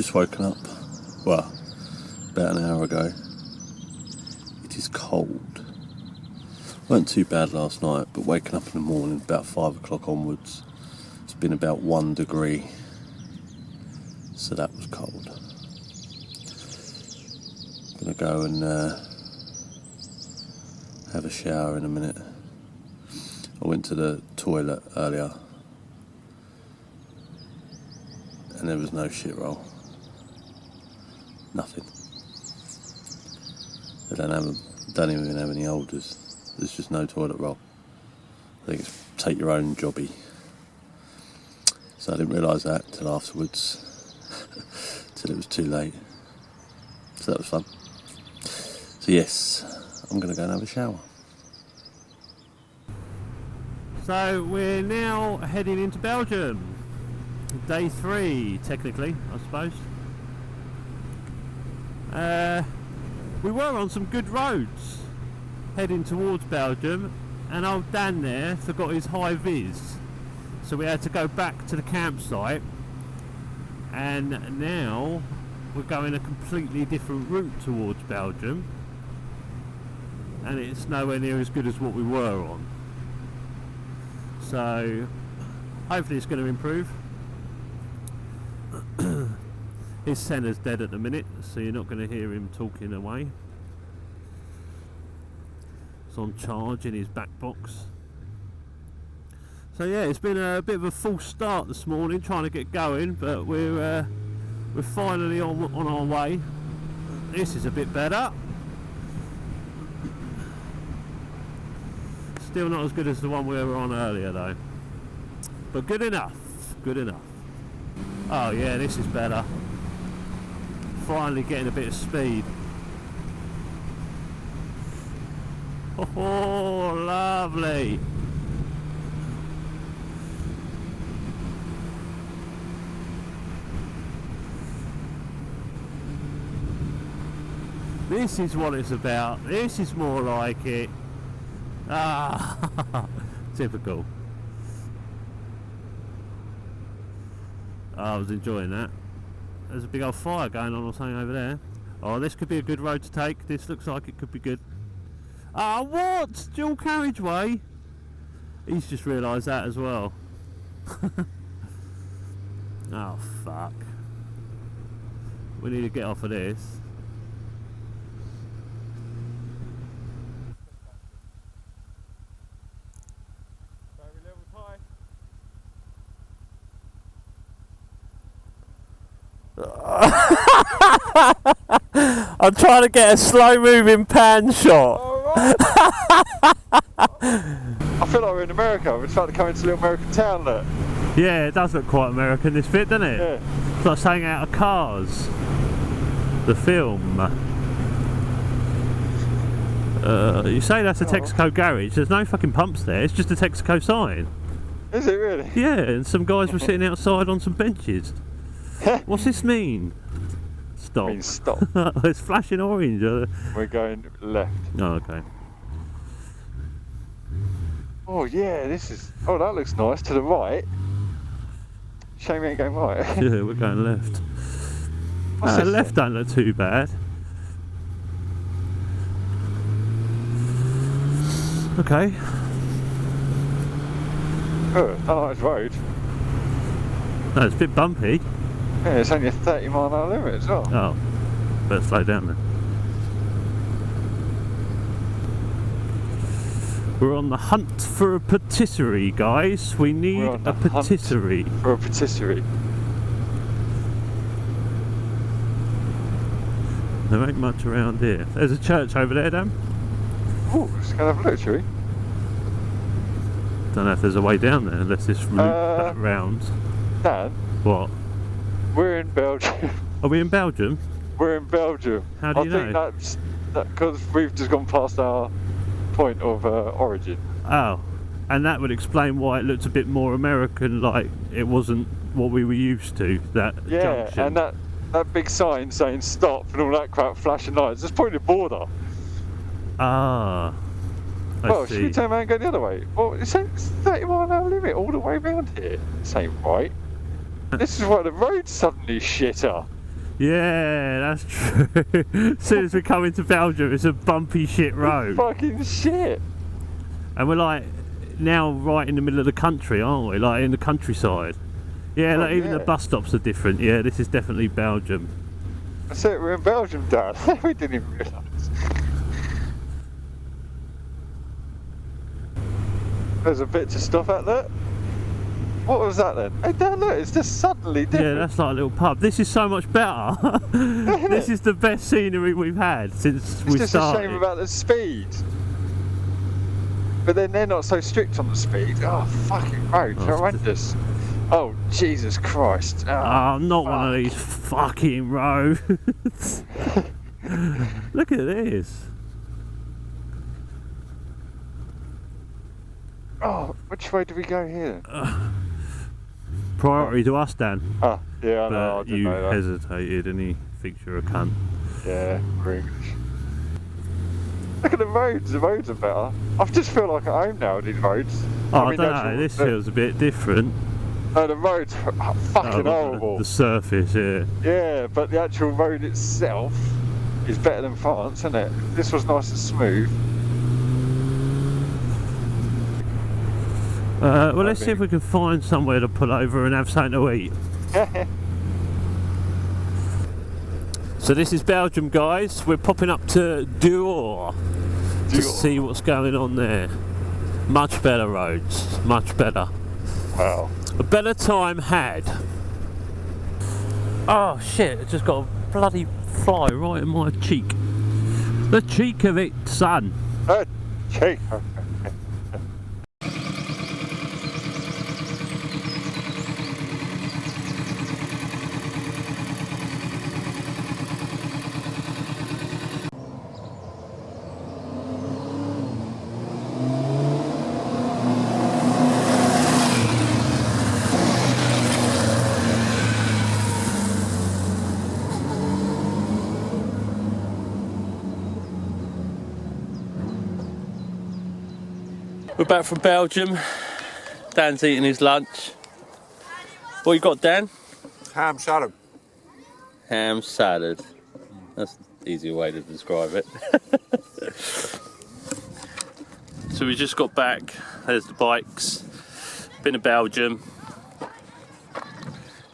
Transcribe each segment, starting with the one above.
Just woken up, well, about an hour ago. It is cold. Weren't too bad last night, but waking up in the morning about 5 o'clock onwards, it's been about 1 degree, so that was cold. Gonna go and have a shower in a minute. I went to the toilet earlier and there was no shit roll. Nothing. They don't even have any holders. There's just no toilet roll. I think it's take your own jobby. So I didn't realise that till afterwards, till it was too late. So that was fun. So yes, I'm going to go and have a shower. So we're now heading into Belgium. Day 3, technically, I suppose. We were on some good roads heading towards Belgium, and old Dan there forgot his high vis, so we had to go back to the campsite, and now we're going a completely different route towards Belgium, and it's nowhere near as good as what we were on. So hopefully it's going to improve. His centre's dead at the minute, so you're not going to hear him talking away. It's on charge in his back box. So yeah, it's been a bit of a false start this morning trying to get going, but we're finally on our way. This is a bit better. Still not as good as the one we were on earlier though, but good enough. Good enough. Oh yeah, this is better. Finally getting a bit of speed. Oh, lovely. This is what it's about. This is more like it. Ah, typical. I was enjoying that. There's a big old fire going on or something over there. Oh, this could be a good road to take. This looks like it could be good. Ah, what? Dual carriageway? He's just realised that as well. Oh, fuck. We need to get off of this. I'm trying to get a slow moving pan shot. Oh, right. I feel like we're in America. We're trying to come into a little American town, look. Yeah, it does look quite American, this bit, doesn't it? Yeah. It's like something out of Cars, the film. You say that's a Texaco garage, there's no fucking pumps there, it's just a Texaco sign. Is it really? Yeah, and some guys were sitting outside on some benches. What's this mean? Stop. It means stop. It's flashing orange. We're going left. Oh, okay. Oh yeah, this is... Oh, that looks nice. To the right. Shame we ain't going right. Yeah, we're going left. Left don't look too bad. Okay. Oh, I like this road. No, it's a bit bumpy. Yeah, it's only a 30-mile-an-hour limit as well. Oh, better slow down then. We're on the hunt for a patisserie, guys. We need a patisserie. For a patisserie. There ain't much around here. There's a church over there, Dan. Oh, just gonna have a look, shall we? Don't know if there's a way down there unless this loop back round. Dan? What? We're in Belgium. Are we in Belgium? We're in Belgium. How do you know? I think that's because we've just gone past our point of origin. Oh, and that would explain why it looked a bit more American, like it wasn't what we were used to, that junction. And that big sign saying stop and all that crap, flashing lights, that's probably the border. Ah, Well, should we turn around and go the other way? Well, it's 30-mile-an-hour limit all the way around here. This ain't right. This is why the road's suddenly shitter. Yeah, that's true. As soon as we come into Belgium, it's a bumpy shit road. Fucking shit. And we're like now right in the middle of the country, aren't we? Like in the countryside. Yeah, like even the bus stops are different. Yeah, this is definitely Belgium. That's it, we're in Belgium, Dad. We didn't even realise. There's a bit to stop at there. What was that then? Hey Dad, look, it's just suddenly different. Yeah, that's like a little pub. This is so much better. This is the best scenery we've had since we started. It's just a shame about the speed. But then they're not so strict on the speed. Oh, fucking roads, horrendous. Oh, Jesus Christ. Oh, not one of these fucking roads. Look at this. Oh, which way do we go here? Priority to us, Dan. Oh, yeah, I know. I But you hesitated and he thinks you're a cunt. Yeah, rude. Look at the roads are better. I just feel like at home now, these roads. Oh, I don't know, this feels a bit different. No, the roads are fucking horrible. The surface, yeah. Yeah, but the actual road itself is better than France, isn't it? This was nice and smooth. Well, let's see if we can find somewhere to pull over and have something to eat. So this is Belgium, guys. We're popping up to Dour to see what's going on there. Much better roads, much better. Wow. A better time had. Oh shit, it just got a bloody fly right in my cheek. The cheek of it, son. Cheek. We're back from Belgium. Dan's eating his lunch. What you got, Dan? Ham salad. Ham salad. That's an easier way to describe it. So we just got back. There's the bikes. Been to Belgium.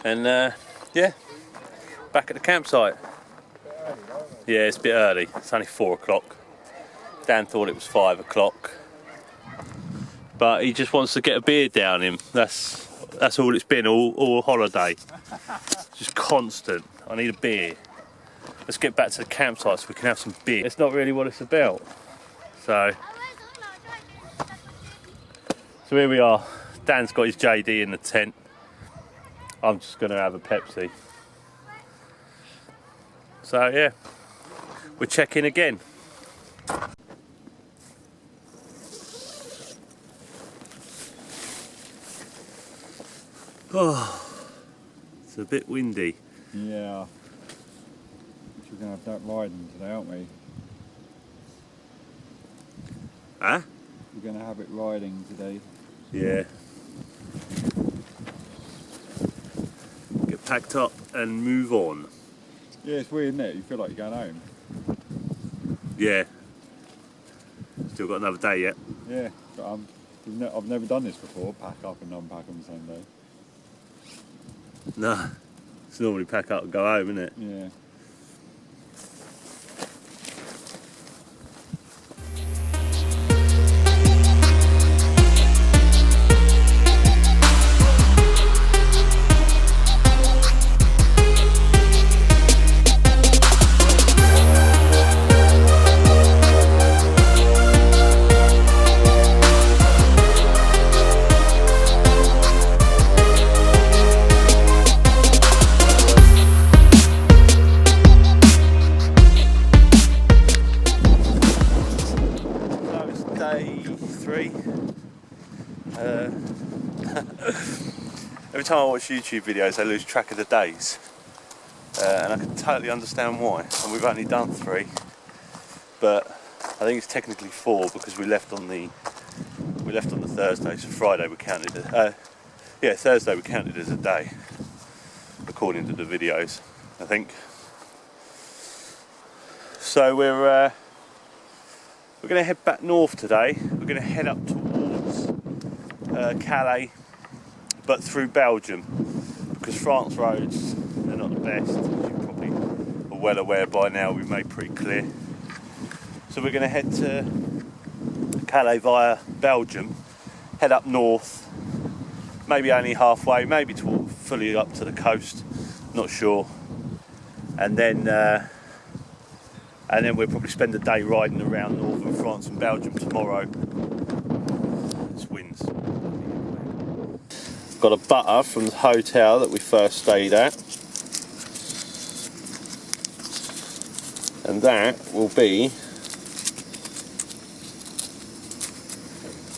And yeah, back at the campsite. Yeah, it's a bit early. It's only 4 o'clock. Dan thought it was 5 o'clock. But he just wants to get a beer down him. That's all it's been all holiday. Just constant. I need a beer. Let's get back to the campsite so we can have some beer. It's not really what it's about. So here we are. Dan's got his JD in the tent. I'm just going to have a Pepsi. So yeah, we're checking again. Oh, it's a bit windy. Yeah. We're going to have that riding today, aren't we? Huh? We're going to have it riding today. Yeah. Get packed up and move on. Yeah, it's weird, isn't it? You feel like you're going home. Yeah. Still got another day yet. Yeah, but I've never done this before, pack up and unpack on the same day. No. It's normally pack up and go home, isn't it? Yeah. Every time I watch YouTube videos I lose track of the days, and I can totally understand why. And we've only done 3, but I think it's technically 4 because we left on the Thursday, so Friday we counted it. Thursday we counted as a day according to the videos, I think. So we're going to head back north today. We're going to head up towards Calais, but through Belgium, because France roads, they're not the best, as you probably are well aware by now, we've made pretty clear. So we're going to head to Calais via Belgium, head up north, maybe only halfway, maybe fully up to the coast, not sure. And then we'll probably spend the day riding around northern France and Belgium tomorrow. It's winds. Got a butter from the hotel that we first stayed at. And that will be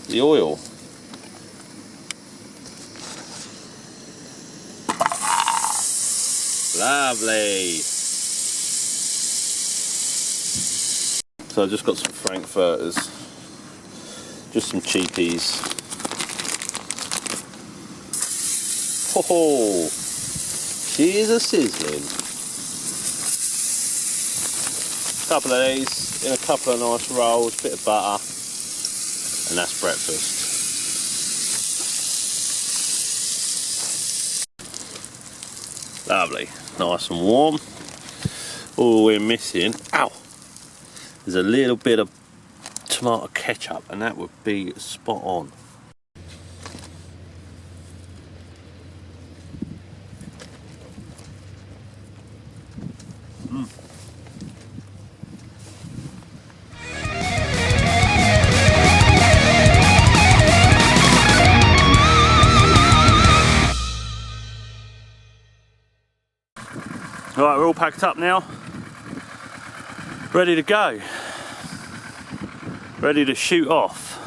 the oil. Lovely. So I just got some frankfurters, just some cheapies. Oh, she's a sizzling. Couple of these in a couple of nice rolls, bit of butter, and that's breakfast. Lovely, nice and warm. All we're missing, ow, there's a little bit of tomato ketchup, and that would be spot on. Right, we're all packed up now, ready to go, ready to shoot off.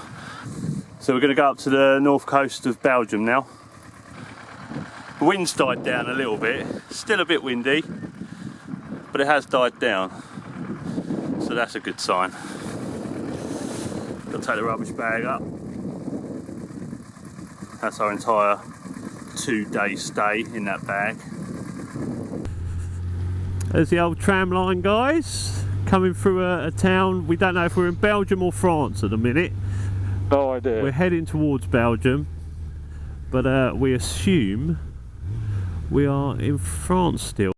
So we're going to go up to the north coast of Belgium now. The wind's died down a little bit, still a bit windy, but it has died down, so that's a good sign. Got to take the rubbish bag up. That's our entire 2-day stay in that bag. There's the old tram line, guys, coming through a town. We don't know if we're in Belgium or France at the minute. No idea. We're heading towards Belgium, but we assume we are in France still.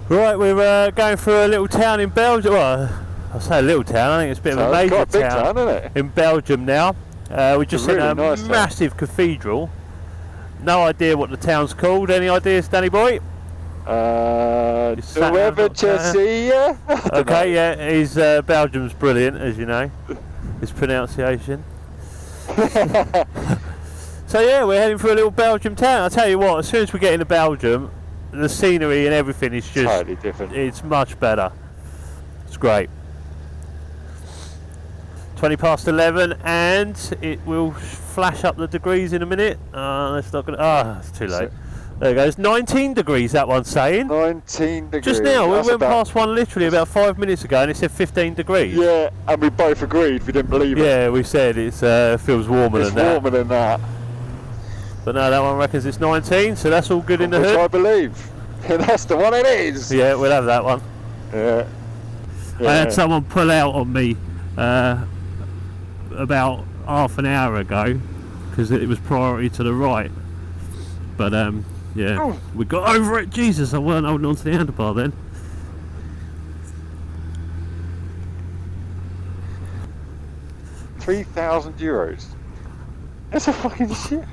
Right, we're going through a little town in Belgium. Well, I say a little town, I think it's a bit of a major town, isn't it? in Belgium now. We just seen a massive cathedral. No idea what the town's called. Any ideas, Danny boy? Whoever to see ya. Okay, yeah, he's Belgium's brilliant, as you know, his pronunciation. So yeah, we're heading for a little Belgium town. I'll tell you what, as soon as we get into Belgium, the scenery and everything is just totally different. It's much better. It's great. 20 past 11, and it will flash up the degrees in a minute. It's not gonna. It's too late. There it goes, 19 degrees that one's saying. 19 degrees. Just now, we went past one literally about 5 minutes ago and it said 15 degrees. Yeah, and we both agreed, we didn't believe it. Yeah, we said it feels warmer than that. It's warmer than that. But no, that one reckons it's 19, so that's all good in the hood. Which I believe. That's the one it is. Yeah, we'll have that one. Yeah. I had someone pull out on me about half an hour ago because it was priority to the right. But yeah, we got over it. Jesus, I weren't holding on to the handlebar then. €3,000. That's a fucking shit.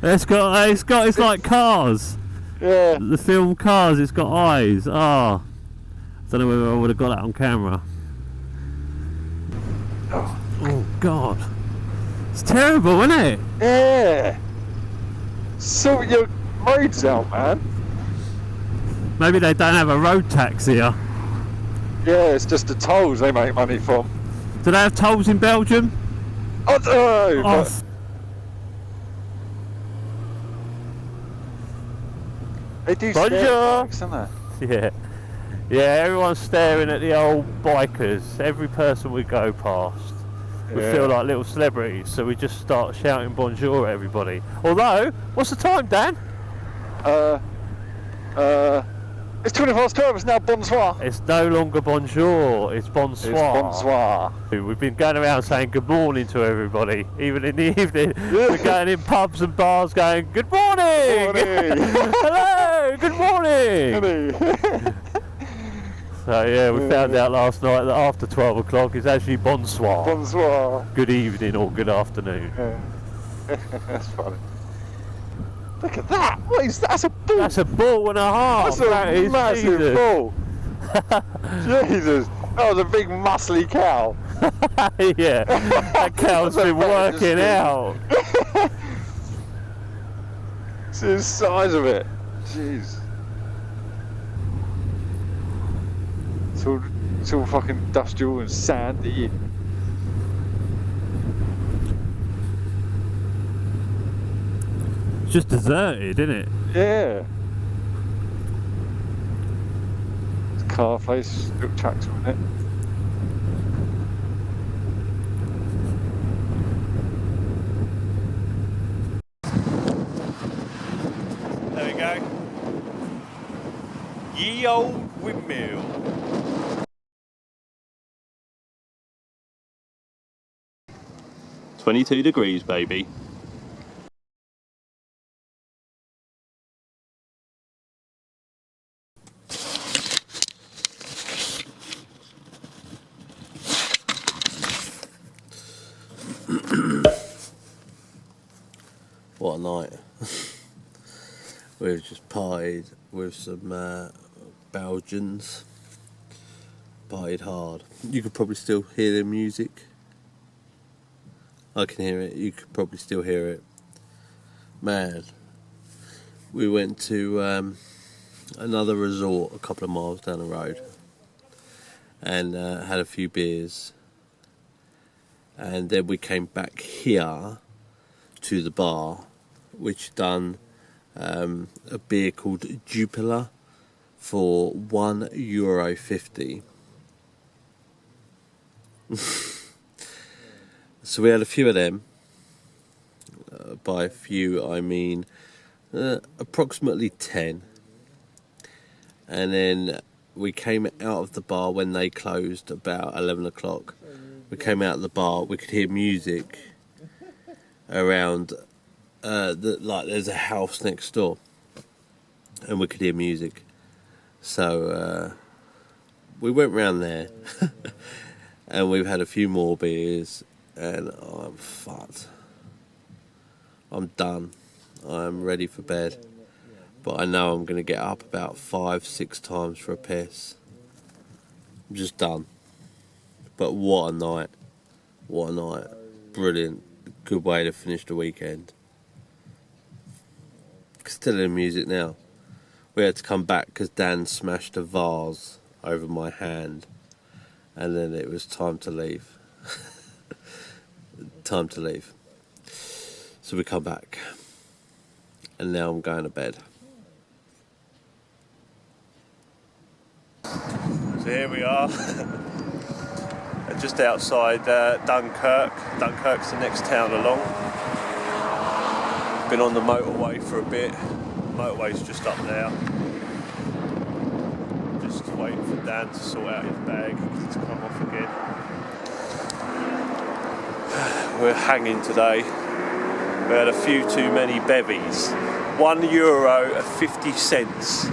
It's like Cars. Yeah. The film Cars, it's got eyes. I don't know whether I would have got that on camera. Oh God. It's terrible, isn't it? Yeah. Sort your roads out, man. Maybe they don't have a road tax here. Yeah, it's just the tolls they make money from. Do they have tolls in Belgium? I don't know, but they do Bonjour. stare don't they? Yeah. Yeah, everyone's staring at the old bikers. Every person we go past. We feel like little celebrities, so we just start shouting bonjour at everybody. Although, what's the time, Dan? It's 20 past 12, it's now bonsoir. It's no longer bonjour, it's bonsoir. It's bonsoir. We've been going around saying good morning to everybody, even in the evening. We're going in pubs and bars going, good morning! Hello, good morning! So yeah, we found out last night that after 12 o'clock it's actually bonsoir. Bonsoir. Good evening or good afternoon. That's funny. Look at that! What is that? That's a bull! That's a bull and a half! That's a massive Jesus. bull! Jesus! That was a big muscly cow! Yeah, that cow's been working out! See the size of it! Jeez! It's all fucking industrial and sandy. It's just deserted, isn't it? Yeah. It's a car place, little tractor on it. There we go. Ye old windmill. "22 degrees, baby." What a night. We've just partied with some Belgians. Partied hard. You could probably still hear the music. I can hear it. You could probably still hear it. Man. We went to another resort a couple of miles down the road. And had a few beers. And then we came back here to the bar, which done a beer called Jupiler for €1.50. So we had a few of them. By a few I mean approximately 10. And then we came out of the bar when they closed about 11 o'clock. We came out of the bar, we could hear music around, like there's a house next door. And we could hear music. So we went round there. And we've had a few more beers. And I'm fucked. I'm done. I'm ready for bed. But I know I'm going to get up about 5-6 times for a piss. I'm just done. But what a night. What a night. Brilliant. Good way to finish the weekend. Still in music now. We had to come back because Dan smashed a vase over my hand. And then it was time to leave. Time to leave. So we come back. And now I'm going to bed. So here we are. Just outside Dunkirk. Dunkirk's the next town along. Been on the motorway for a bit. The motorway's just up there. Just waiting for Dan to sort out his bag to come off again. We're hanging today. We had a few too many bevies. €1.50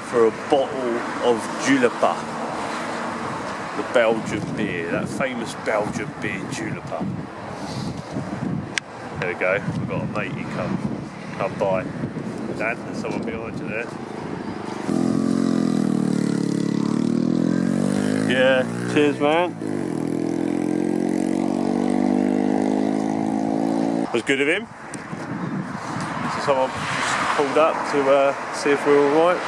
for a bottle of Julepa. The Belgian beer, that famous Belgian beer, Julepa. There we go, we've got a matey come by. Dan, there's someone behind you there. Yeah, cheers man. Was good of him. So someone just pulled up to see if we're alright.